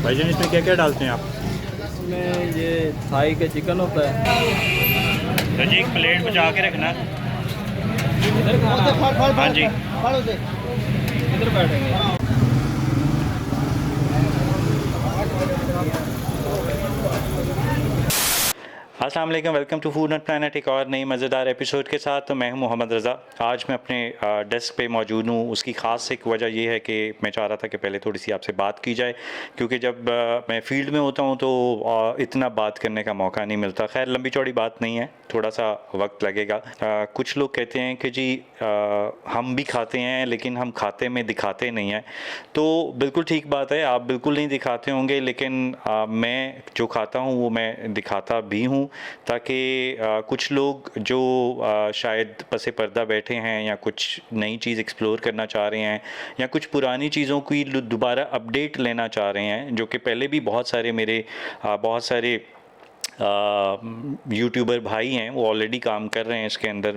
भाईजान इसमें क्या क्या डालते हैं आप? इसमें ये थाई का चिकन होता है। तो जी एक प्लेट बचा के रखना। इधर खाना। हाँ जी। इधर बैठेंगे। अस्सलाम वालेकुम, welcome to Food and Planet. एक और नई मज़ेदार एपिसोड के साथ। तो मैं हूं मोहम्मद रज़ा। आज मैं अपने डेस्क पे मौजूद हूं। उसकी ख़ास एक वजह ये है कि मैं चाह रहा था कि पहले थोड़ी सी आपसे बात की जाए, क्योंकि जब मैं फ़ील्ड में होता हूं तो इतना बात करने का मौका नहीं मिलता। खैर लंबी चौड़ी बात नहीं है, थोड़ा सा वक्त लगेगा। कुछ लोग कहते हैं कि जी हम भी खाते हैं लेकिन हम खाते में दिखाते नहीं हैं। तो बिल्कुल ठीक बात है, आप बिल्कुल नहीं दिखाते होंगे, लेकिन मैं जो खाता हूँ वो मैं दिखाता भी हूँ, ताकि कुछ लोग जो शायद पसे पर्दा बैठे हैं या कुछ नई चीज़ एक्सप्लोर करना चाह रहे हैं या कुछ पुरानी चीज़ों की दोबारा अपडेट लेना चाह रहे हैं, जो कि पहले भी बहुत सारे मेरे बहुत सारे यूट्यूबर भाई हैं वो ऑलरेडी काम कर रहे हैं इसके अंदर।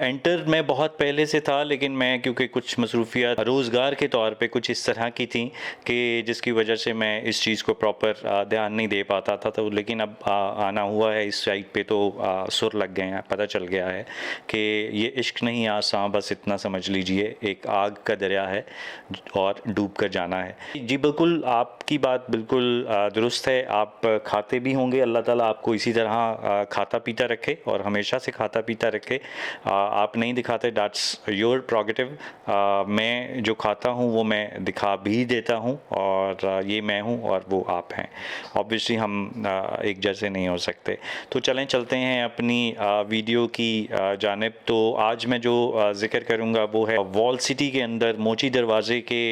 एंटर मैं बहुत पहले से था, लेकिन मैं क्योंकि कुछ मसरूफियात रोज़गार के तौर पे कुछ इस तरह की थी कि जिसकी वजह से मैं इस चीज़ को प्रॉपर ध्यान नहीं दे पाता था। तो लेकिन अब आना हुआ है इस साइड पे तो सुर लग गए हैं, पता चल गया है कि ये इश्क नहीं आसान, बस इतना समझ लीजिए एक आग का दरिया है और डूब कर जाना है। जी बिल्कुल, आपकी बात बिल्कुल दुरुस्त है। आप खाते भी होंगे, अल्लाह ताला आपको इसी तरह खाता पीता रखे और हमेशा से खाता पीता रखे। आप नहीं दिखाते, दैट्स योर प्रोगेटिव। मैं जो खाता हूँ वो मैं दिखा भी देता हूँ, और ये मैं हूँ और वो आप हैं। ऑब्वियसली हम एक जैसे नहीं हो सकते। तो चलते हैं अपनी वीडियो की जानिब। तो आज मैं जो जिक्र करूँगा वो है वॉल सिटी के अंदर मोची दरवाज़े के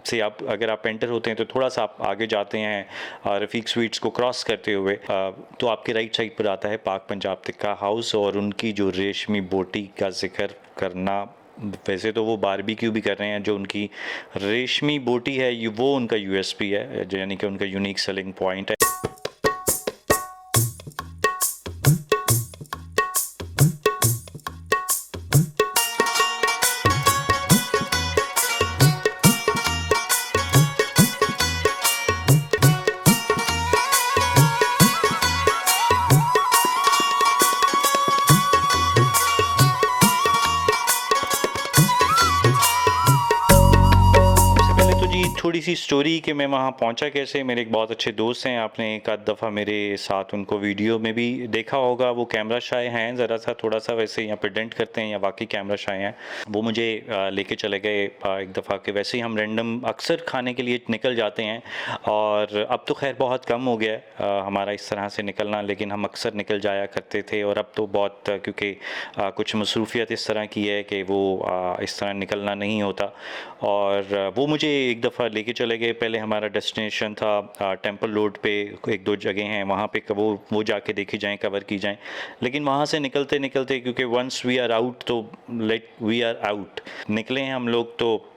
से आप अगर आप एंटर होते हैं तो थोड़ा सा आप आगे जाते हैं रफ़ीक स्वीट्स को क्रॉस करते हुए, तो आपके राइट साइड पर आता है पाक पंजाब टिक्का हाउस। और उनकी जो रेशमी बोटी का जिक्र करना, वैसे तो वो बारबेक्यू भी कर रहे हैं, जो उनकी रेशमी बोटी है वो उनका यूएसपी है, यानी कि उनका यूनिक सेलिंग पॉइंट है। थोड़ी सी स्टोरी कि मैं वहाँ पहुँचा कैसे। मेरे एक बहुत अच्छे दोस्त हैं, आपने एक आध दफ़ा मेरे साथ उनको वीडियो में भी देखा होगा। वो कैमरा शाय हैं, ज़रा सा थोड़ा सा वैसे यहाँ पे डेंट करते हैं या वाकई कैमरा शाय हैं। वो मुझे लेके चले गए एक दफ़ा के, वैसे ही हम रैंडम अक्सर खाने के लिए निकल जाते हैं, और अब तो खैर बहुत कम हो गया हमारा इस तरह से निकलना, लेकिन हम अक्सर निकल जाया करते थे। और अब तो बहुत क्योंकि कुछ मसरूफियत इस तरह की है कि वो इस तरह निकलना नहीं होता। और वो मुझे एक दफ़ा लेके चले गए। पहले हमारा डेस्टिनेशन था टेंपल रोड पे, एक दो जगह हैं वहाँ पे वो जाके देखी जाएं, कवर की जाएं। लेकिन वहाँ से निकलते निकलते, क्योंकि वंस वी आर आउट तो लेट वी आर आउट, निकले हैं हम लोग। तो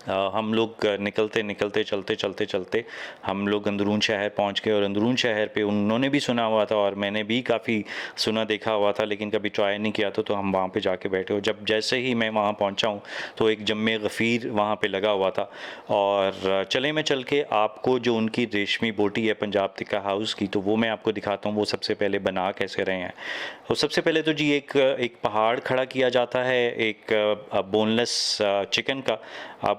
हम लोग निकलते निकलते चलते चलते चलते हम लोग अंदरून शहर पहुंच गए। और अंदरून शहर पे उन्होंने भी सुना हुआ था और मैंने भी काफ़ी सुना देखा हुआ था, लेकिन कभी ट्राई नहीं किया। तो हम वहाँ पे जाके बैठे। और जब जैसे ही मैं वहाँ पहुँचा हूँ तो एक जम्मे गफ़ीर वहाँ पे लगा हुआ था। और मैं चल के आपको जो उनकी रेशमी बोटी है पंजाब टिक्का हाउस की, तो वो मैं आपको दिखाता हूँ वो सबसे पहले बना कैसे रहे हैं। तो सबसे पहले तो जी एक पहाड़ खड़ा किया जाता है, एक बोनलेस चिकन का।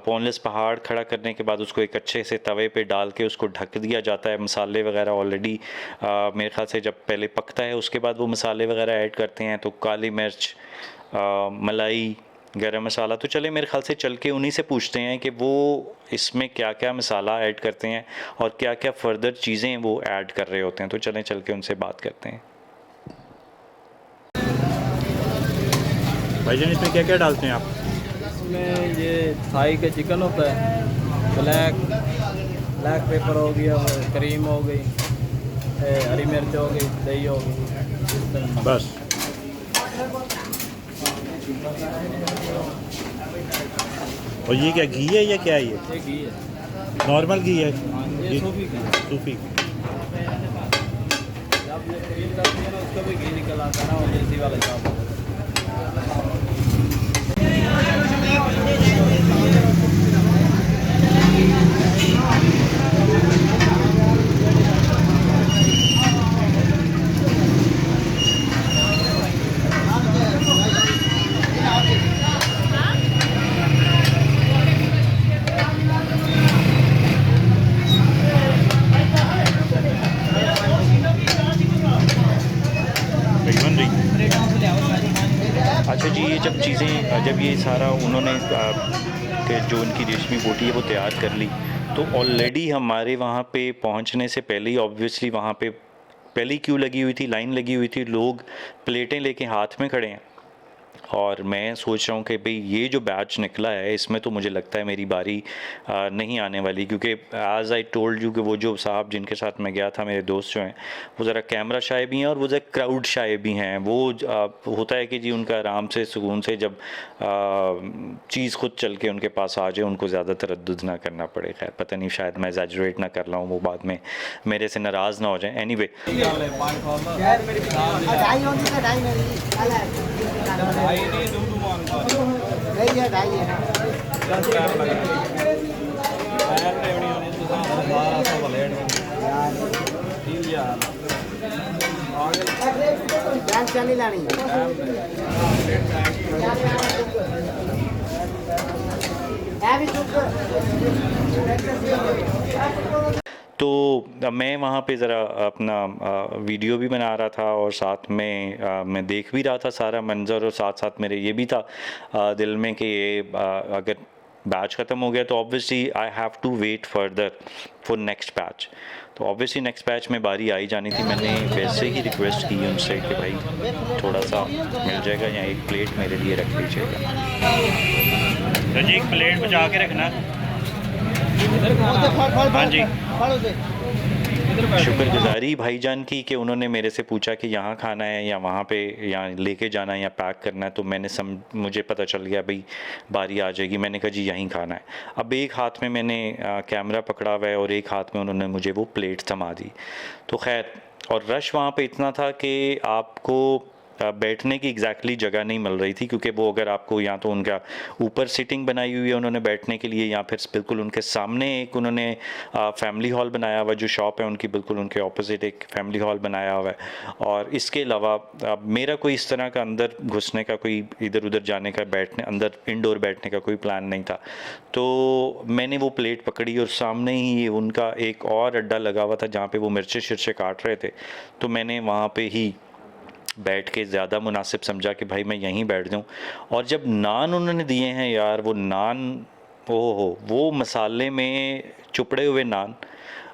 बोनलेस पहाड़ खड़ा करने के बाद उसको एक अच्छे से तवे पे डाल के उसको ढक दिया जाता है। मसाले वगैरह ऑलरेडी मेरे ख़्याल से जब पहले पकता है उसके बाद वो मसाले वगैरह ऐड करते हैं, तो काली मिर्च, मलाई, गरम मसाला। तो मेरे ख़्याल से चल के उन्हीं से पूछते हैं कि वो इसमें क्या क्या मसाला ऐड करते हैं और क्या क्या फर्दर चीज़ें वो ऐड कर रहे होते हैं। तो चल के उनसे बात करते हैं। भाईजान इसमें क्या क्या डालते हैं आप? इसमें ये थाई का चिकन होता है, ब्लैक पेपर हो गया, क्रीम हो गई, हरी मिर्च हो गई, दही हो गई, बस। और ये क्या घी है या क्या है? ये घी है, नॉर्मल घी है? ये सूफी घी है। सूफी। जब ये क्रीम करती है ना उसका भी घी निकल आता है ना, और देसी वाला चावल। जी। अच्छा जी, ये जब चीज़ें जब ये सारा उन्होंने कि जो उनकी रेशमी बोटी है वो तैयार कर ली, तो ऑलरेडी हमारे वहाँ पे पहुँचने से पहले ही ऑब्वियसली वहाँ पे पहले ही क्यू लगी हुई थी, लाइन लगी हुई थी, लोग प्लेटें लेके हाथ में खड़े हैं। और मैं सोच रहा हूँ कि भाई ये जो बैच निकला है इसमें तो मुझे लगता है मेरी बारी नहीं आने वाली, क्योंकि एज आई टोल्ड यू कि वो जो साहब जिनके साथ मैं गया था, मेरे दोस्त जो हैं, वो ज़रा कैमरा शाय भी हैं और वो ज़रा क्राउड शाय भी हैं। वो होता है कि जी उनका आराम से सुकून से जब चीज़ खुद चल के उनके पास आ जाए, उनको ज़्यादा तरद्दुद ना करना पड़े। खैर पता नहीं, शायद मैं एग्जैजरेट ना कर रहा हूँ, वो बाद में मेरे से नाराज़ ना हो जाए। एनीवे तो मैं वहाँ पे ज़रा अपना वीडियो भी बना रहा था और साथ में मैं देख भी रहा था सारा मंज़र, और साथ साथ मेरे ये भी था दिल में कि ये अगर बैच ख़त्म हो गया तो obviously I have to wait further for next batch. तो ऑब्वियसली नेक्स्ट बैच में बारी आई जानी थी। मैंने वैसे ही रिक्वेस्ट की उनसे कि भाई थोड़ा सा मिल जाएगा या एक प्लेट मेरे लिए रख लीजिएगा। तो जी एक प्लेट बचा के रखना। हाँ जी, शुक्रगुजारी भाईजान की कि उन्होंने मेरे से पूछा कि यहाँ खाना है या वहाँ पे यहाँ लेके जाना है या पैक करना है। तो मुझे पता चल गया भाई बारी आ जाएगी। मैंने कहा जी यहीं खाना है। अब एक हाथ में मैंने कैमरा पकड़ा हुआ है और एक हाथ में उन्होंने मुझे वो प्लेट थमा दी। तो खैर, और रश वहाँ पे इतना था कि आपको बैठने की एग्जैक्टली जगह नहीं मिल रही थी, क्योंकि वो अगर आपको या तो उनका ऊपर सीटिंग बनाई हुई है उन्होंने बैठने के लिए, या फिर बिल्कुल उनके सामने एक उन्होंने फैमिली हॉल बनाया हुआ, जो शॉप है उनकी बिल्कुल उनके ऑपोजिट एक फैमिली हॉल बनाया हुआ है। और इसके अलावा मेरा कोई इस तरह का अंदर घुसने का, कोई इधर उधर जाने का, बैठने अंदर इंडोर बैठने का कोई प्लान नहीं था। तो मैंने वो प्लेट पकड़ी और सामने ही उनका एक और अड्डा लगा हुआ था जहाँ पे वो मिर्चे शिर्चे काट रहे थे। तो मैंने वहाँ पे ही बैठ के ज़्यादा मुनासिब समझा कि भाई मैं यहीं बैठ जाऊँ। और जब नान उन्होंने दिए हैं यार, वो नान, ओहो, वो मसाले में चुपड़े हुए नान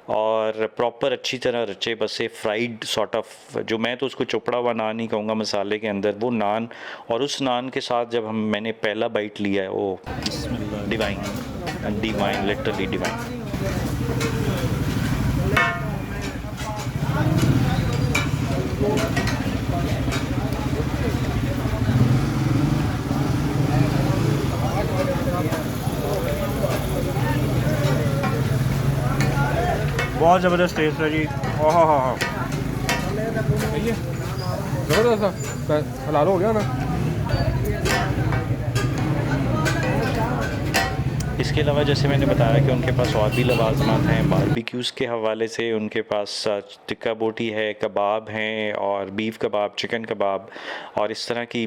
और प्रॉपर अच्छी तरह रचे बसे फ्राइड सॉर्ट ऑफ, जो मैं तो उसको चुपड़ा हुआ नान ही कहूँगा मसाले के अंदर, वो नान। और उस नान के साथ जब मैंने पहला बाइट लिया है, ओ डिवाइन, डिवाइन, लिटरली डिवाइन। बहुत ज़बरदस्त टेस्ट है जी। ओह हाँ, ज़बरदस्त हलाल हो गया ना। इसके अलावा जैसे मैंने बताया कि उनके पास और भी लवाजमात हैं बारबेक्यूज़ के हवाले से। उनके पास टिक्का बोटी है, कबाब हैं, और बीफ कबाब, चिकन कबाब, और इस तरह की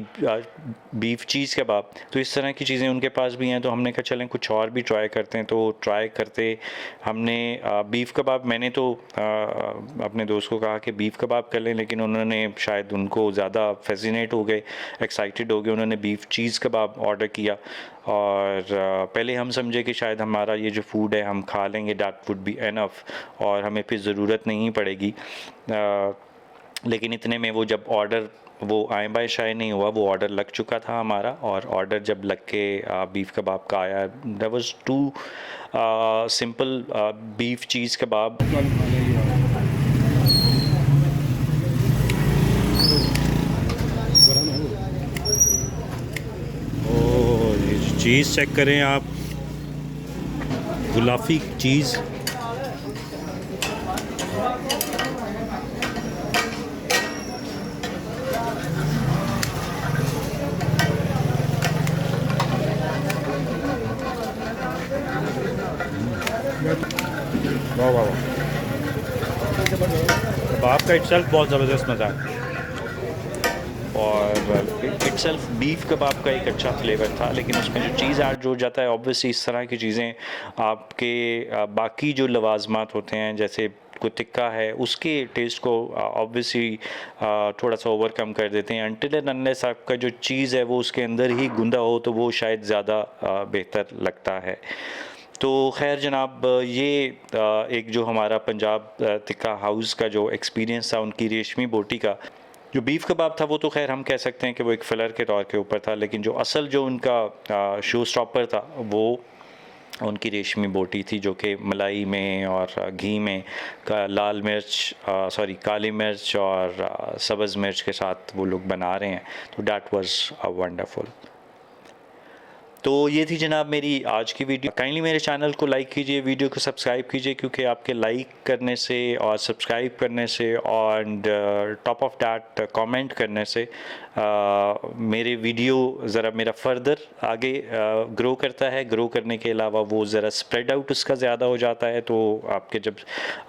बीफ चीज़ कबाब। तो इस तरह की चीज़ें उनके पास भी हैं। तो हमने कहा चलें कुछ और भी ट्राई करते हैं। तो ट्राई करते हमने बीफ कबाब, मैंने तो अपने दोस्त को कहा कि बीफ कबाब कर लें, लेकिन उन्होंने शायद उनको ज़्यादा फैसिनेट हो गए, एक्साइटेड हो गए, उन्होंने बीफ चीज़ कबाब ऑर्डर किया। और पहले हम समझे कि शायद हमारा ये जो फूड है हम खा लेंगे, दैट वुड बी एनफ, और हमें फिर ज़रूरत नहीं पड़ेगी। लेकिन इतने में वो जब ऑर्डर वो आए बाय शाय नहीं हुआ, वो ऑर्डर लग चुका था हमारा। और ऑर्डर जब लग के बीफ कबाब का आया, that was two simple beef cheese kebab. Cheese check करें आप, गुलाफी चीज़। वाह वाह वाह, कबाब का इटसेल्फ बहुत ज़बरदस्त मज़ा है। और इटसेल्फ बीफ कबाब का एक अच्छा फ्लेवर था, लेकिन उसमें जो चीज़ ऐड हो जाता है, ऑब्वियसली इस तरह की चीज़ें आपके बाकी जो लवाजमात होते हैं, जैसे को टिक्का है उसके टेस्ट को ऑब्वियसली थोड़ा सा ओवरकम कर देते हैं। अनटिल एंड अनलेस आपका जो चीज़ है वो उसके अंदर ही गुंदा हो तो वो शायद ज़्यादा बेहतर लगता है। तो खैर जनाब, ये एक जो हमारा पंजाब टिक्का हाउस का जो एक्सपीरियंस था उनकी रेशमी बोटी का, जो बीफ कबाब था वो तो खैर हम कह सकते हैं कि वो एक फिलर के तौर के ऊपर था, लेकिन जो असल जो उनका शो स्टॉपर था वो उनकी रेशमी बोटी थी, जो कि मलाई में और घी में का लाल मिर्च काली मिर्च और सब्ज़ मिर्च के साथ वो लोग बना रहे हैं। तो डैट वाज वंडरफुल। तो ये थी जनाब मेरी आज की वीडियो। काइंडली मेरे चैनल को लाइक कीजिए, वीडियो को सब्सक्राइब कीजिए, क्योंकि आपके लाइक करने से और सब्सक्राइब करने से और टॉप ऑफ दैट कमेंट करने से मेरे वीडियो ज़रा मेरा फर्दर आगे ग्रो करता है। ग्रो करने के अलावा वो ज़रा स्प्रेड आउट उसका ज़्यादा हो जाता है। तो आपके जब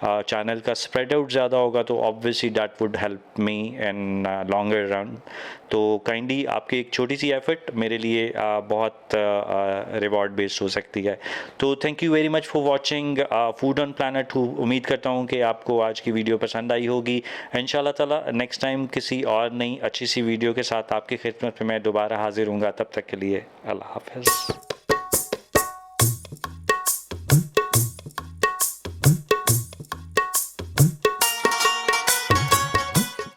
चैनल का स्प्रेड आउट ज़्यादा होगा तो obviously that would help me in longer run. तो काइंडली आपकी एक छोटी सी एफर्ट मेरे लिए बहुत रिवॉर्ड बेस्ड हो सकती है। तो thank you very much for watching food on planet. उम्मीद करता हूँ कि आपको आज की वीडियो पसंद आई होगी। इंशाल्लाह ताला नेक्स्ट टाइम किसी और नई अच्छी सी वीडियो के साथ आपकी खिदमत में मैं दोबारा हाजिर हूँगा। तब तक के लिए अल्लाह हाफ़िज़।